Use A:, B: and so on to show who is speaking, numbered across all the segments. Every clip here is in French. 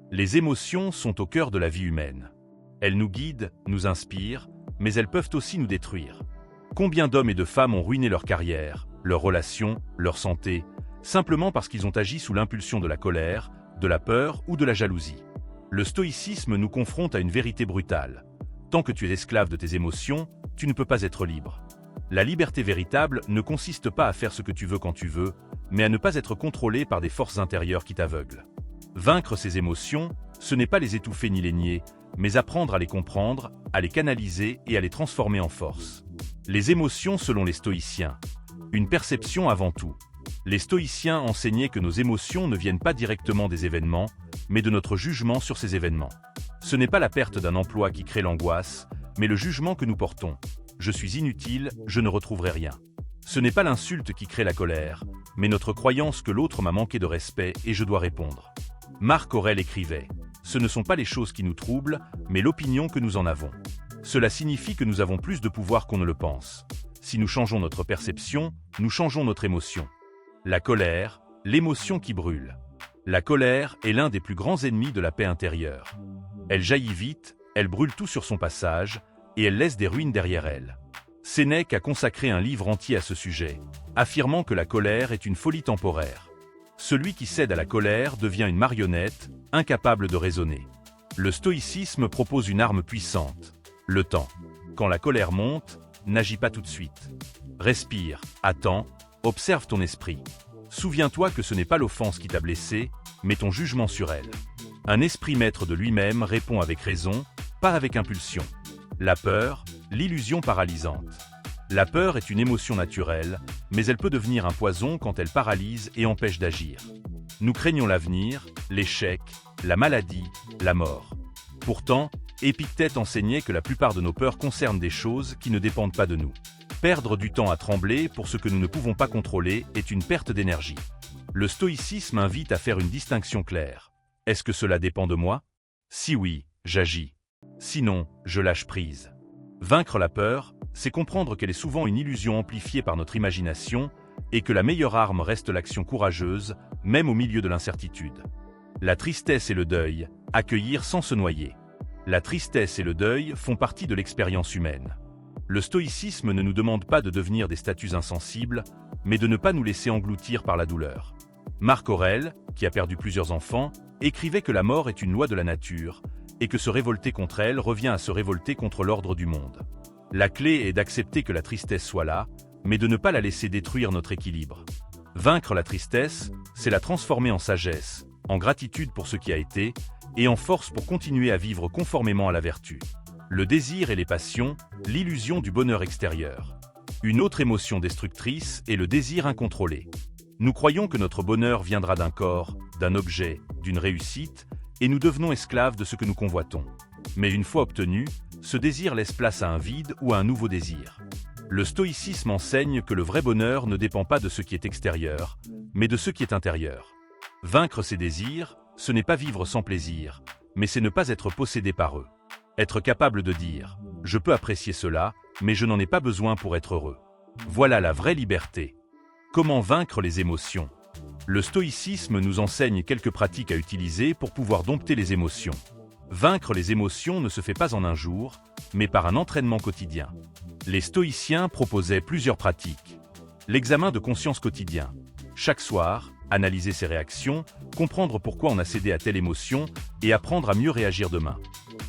A: Les émotions sont au cœur de la vie humaine. Elles nous guident, nous inspirent, mais elles peuvent aussi nous détruire. Combien d'hommes et de femmes ont ruiné leur carrière, leurs relations, leur santé, simplement parce qu'ils ont agi sous l'impulsion de la colère, de la peur ou de la jalousie. Le stoïcisme nous confronte à une vérité brutale. Tant que tu es esclave de tes émotions, tu ne peux pas être libre. La liberté véritable ne consiste pas à faire ce que tu veux quand tu veux, mais à ne pas être contrôlé par des forces intérieures qui t'aveuglent. Vaincre ces émotions, ce n'est pas les étouffer ni les nier, mais apprendre à les comprendre, à les canaliser et à les transformer en force. Les émotions selon les stoïciens. Une perception avant tout. Les stoïciens enseignaient que nos émotions ne viennent pas directement des événements, mais de notre jugement sur ces événements. Ce n'est pas la perte d'un emploi qui crée l'angoisse, mais le jugement que nous portons. Je suis inutile, je ne retrouverai rien. Ce n'est pas l'insulte qui crée la colère, mais notre croyance que l'autre m'a manqué de respect et je dois répondre. Marc Aurèle écrivait « Ce ne sont pas les choses qui nous troublent, mais l'opinion que nous en avons. Cela signifie que nous avons plus de pouvoir qu'on ne le pense. Si nous changeons notre perception, nous changeons notre émotion. » La colère, l'émotion qui brûle. La colère est l'un des plus grands ennemis de la paix intérieure. Elle jaillit vite, elle brûle tout sur son passage, et elle laisse des ruines derrière elle. Sénèque a consacré un livre entier à ce sujet, affirmant que la colère est une folie temporaire. Celui qui cède à la colère devient une marionnette, incapable de raisonner. Le stoïcisme propose une arme puissante, le temps. Quand la colère monte, n'agis pas tout de suite. Respire, attends, observe ton esprit. Souviens-toi que ce n'est pas l'offense qui t'a blessé, mais ton jugement sur elle. Un esprit maître de lui-même répond avec raison, pas avec impulsion. La peur, l'illusion paralysante. La peur est une émotion naturelle, mais elle peut devenir un poison quand elle paralyse et empêche d'agir. Nous craignons l'avenir, l'échec, la maladie, la mort. Pourtant, Épictète enseignait que la plupart de nos peurs concernent des choses qui ne dépendent pas de nous. Perdre du temps à trembler pour ce que nous ne pouvons pas contrôler est une perte d'énergie. Le stoïcisme invite à faire une distinction claire. Est-ce que cela dépend de moi? Si oui, j'agis. Sinon, je lâche prise. Vaincre la peur, c'est comprendre qu'elle est souvent une illusion amplifiée par notre imagination et que la meilleure arme reste l'action courageuse, même au milieu de l'incertitude. La tristesse et le deuil, accueillir sans se noyer. La tristesse et le deuil font partie de l'expérience humaine. Le stoïcisme ne nous demande pas de devenir des statues insensibles, mais de ne pas nous laisser engloutir par la douleur. Marc Aurèle, qui a perdu plusieurs enfants, écrivait que la mort est une loi de la nature, et que se révolter contre elle revient à se révolter contre l'ordre du monde. La clé est d'accepter que la tristesse soit là, mais de ne pas la laisser détruire notre équilibre. Vaincre la tristesse, c'est la transformer en sagesse, en gratitude pour ce qui a été, et en force pour continuer à vivre conformément à la vertu. Le désir et les passions, l'illusion du bonheur extérieur. Une autre émotion destructrice est le désir incontrôlé. Nous croyons que notre bonheur viendra d'un corps, d'un objet, d'une réussite, et nous devenons esclaves de ce que nous convoitons. Mais une fois obtenu, ce désir laisse place à un vide ou à un nouveau désir. Le stoïcisme enseigne que le vrai bonheur ne dépend pas de ce qui est extérieur, mais de ce qui est intérieur. Vaincre ces désirs, ce n'est pas vivre sans plaisir, mais c'est ne pas être possédé par eux. Être capable de dire « Je peux apprécier cela, mais je n'en ai pas besoin pour être heureux ». Voilà la vraie liberté. Comment vaincre les émotions? Le stoïcisme nous enseigne quelques pratiques à utiliser pour pouvoir dompter les émotions. Vaincre les émotions ne se fait pas en un jour, mais par un entraînement quotidien. Les stoïciens proposaient plusieurs pratiques. L'examen de conscience quotidien. Chaque soir, analyser ses réactions, comprendre pourquoi on a cédé à telle émotion et apprendre à mieux réagir demain.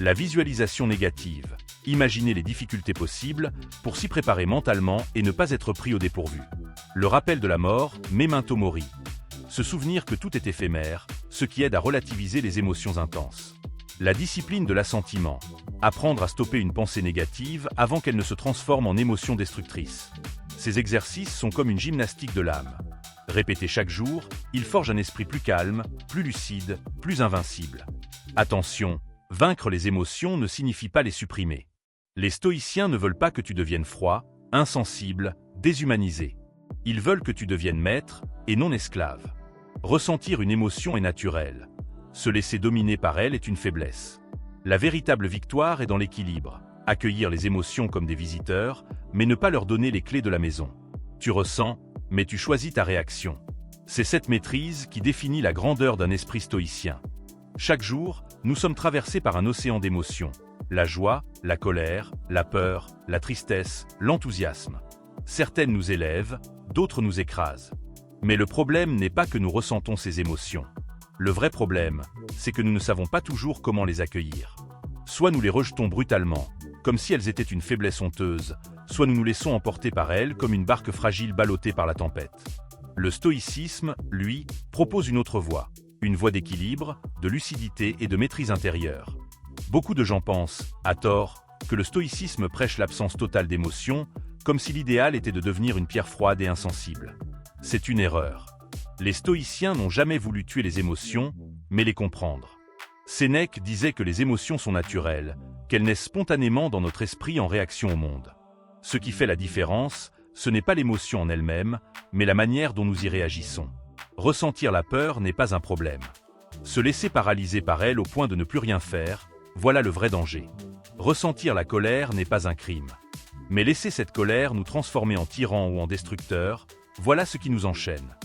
A: La visualisation négative. Imaginer les difficultés possibles pour s'y préparer mentalement et ne pas être pris au dépourvu. Le rappel de la mort, memento mori. Se souvenir que tout est éphémère, ce qui aide à relativiser les émotions intenses. La discipline de l'assentiment. Apprendre à stopper une pensée négative avant qu'elle ne se transforme en émotion destructrice. Ces exercices sont comme une gymnastique de l'âme. Répétés chaque jour, ils forgent un esprit plus calme, plus lucide, plus invincible. Attention, vaincre les émotions ne signifie pas les supprimer. Les stoïciens ne veulent pas que tu deviennes froid, insensible, déshumanisé. Ils veulent que tu deviennes maître et non esclave. Ressentir une émotion est naturel. Se laisser dominer par elle est une faiblesse. La véritable victoire est dans l'équilibre. Accueillir les émotions comme des visiteurs, mais ne pas leur donner les clés de la maison. Tu ressens, mais tu choisis ta réaction. C'est cette maîtrise qui définit la grandeur d'un esprit stoïcien. Chaque jour, nous sommes traversés par un océan d'émotions. La joie, la colère, la peur, la tristesse, l'enthousiasme. Certaines nous élèvent, d'autres nous écrasent. Mais le problème n'est pas que nous ressentons ces émotions. Le vrai problème, c'est que nous ne savons pas toujours comment les accueillir. Soit nous les rejetons brutalement, comme si elles étaient une faiblesse honteuse, soit nous nous laissons emporter par elles comme une barque fragile ballottée par la tempête. Le stoïcisme, lui, propose une autre voie. Une voie d'équilibre, de lucidité et de maîtrise intérieure. Beaucoup de gens pensent, à tort, que le stoïcisme prêche l'absence totale d'émotions, comme si l'idéal était de devenir une pierre froide et insensible. C'est une erreur. Les stoïciens n'ont jamais voulu tuer les émotions, mais les comprendre. Sénèque disait que les émotions sont naturelles, qu'elles naissent spontanément dans notre esprit en réaction au monde. Ce qui fait la différence, ce n'est pas l'émotion en elle-même, mais la manière dont nous y réagissons. Ressentir la peur n'est pas un problème. Se laisser paralyser par elle au point de ne plus rien faire, voilà le vrai danger. Ressentir la colère n'est pas un crime. Mais laisser cette colère nous transformer en tyran ou en destructeur, voilà ce qui nous enchaîne.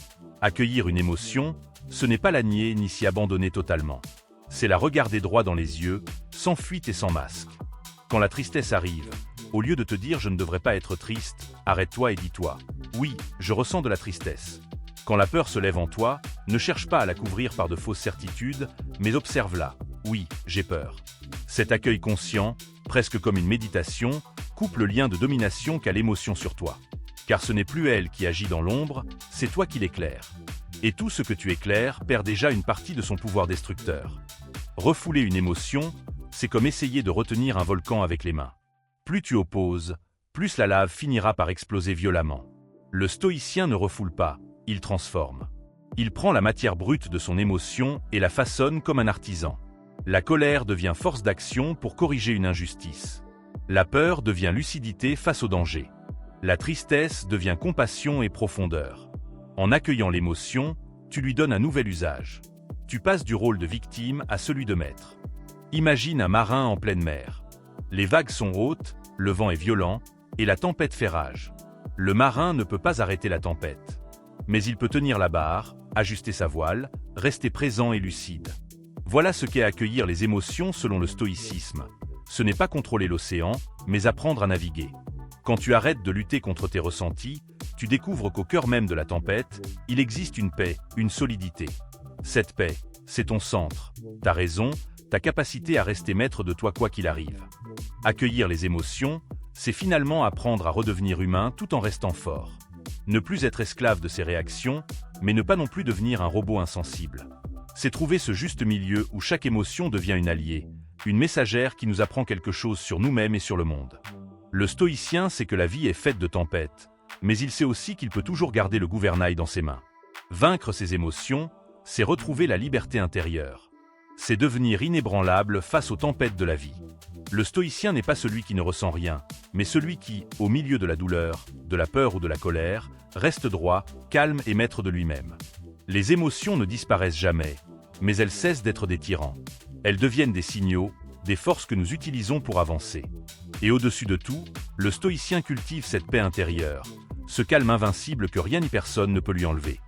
A: Accueillir une émotion, ce n'est pas la nier ni s'y abandonner totalement. C'est la regarder droit dans les yeux, sans fuite et sans masque. Quand la tristesse arrive, au lieu de te dire « je ne devrais pas être triste », arrête-toi et dis-toi « oui, je ressens de la tristesse ». Quand la peur se lève en toi, ne cherche pas à la couvrir par de fausses certitudes, mais observe-la. Oui, j'ai peur. Cet accueil conscient, presque comme une méditation, coupe le lien de domination qu'a l'émotion sur toi. Car ce n'est plus elle qui agit dans l'ombre, c'est toi qui l'éclaires. Et tout ce que tu éclaires perd déjà une partie de son pouvoir destructeur. Refouler une émotion, c'est comme essayer de retenir un volcan avec les mains. Plus tu opposes, plus la lave finira par exploser violemment. Le stoïcien ne refoule pas, il transforme. Il prend la matière brute de son émotion et la façonne comme un artisan. La colère devient force d'action pour corriger une injustice. La peur devient lucidité face au danger. La tristesse devient compassion et profondeur. En accueillant l'émotion, tu lui donnes un nouvel usage. Tu passes du rôle de victime à celui de maître. Imagine un marin en pleine mer. Les vagues sont hautes, le vent est violent, et la tempête fait rage. Le marin ne peut pas arrêter la tempête. Mais il peut tenir la barre, ajuster sa voile, rester présent et lucide. Voilà ce qu'est accueillir les émotions selon le stoïcisme. Ce n'est pas contrôler l'océan, mais apprendre à naviguer. Quand tu arrêtes de lutter contre tes ressentis, tu découvres qu'au cœur même de la tempête, il existe une paix, une solidité. Cette paix, c'est ton centre, ta raison, ta capacité à rester maître de toi quoi qu'il arrive. Accueillir les émotions, c'est finalement apprendre à redevenir humain tout en restant fort. Ne plus être esclave de ses réactions, mais ne pas non plus devenir un robot insensible. C'est trouver ce juste milieu où chaque émotion devient une alliée, une messagère qui nous apprend quelque chose sur nous-mêmes et sur le monde. Le stoïcien sait que la vie est faite de tempêtes, mais il sait aussi qu'il peut toujours garder le gouvernail dans ses mains. Vaincre ses émotions, c'est retrouver la liberté intérieure. C'est devenir inébranlable face aux tempêtes de la vie. Le stoïcien n'est pas celui qui ne ressent rien, mais celui qui, au milieu de la douleur, de la peur ou de la colère, reste droit, calme et maître de lui-même. Les émotions ne disparaissent jamais, mais elles cessent d'être des tyrans. Elles deviennent des signaux, des forces que nous utilisons pour avancer. Et au-dessus de tout, le stoïcien cultive cette paix intérieure, ce calme invincible que rien ni personne ne peut lui enlever.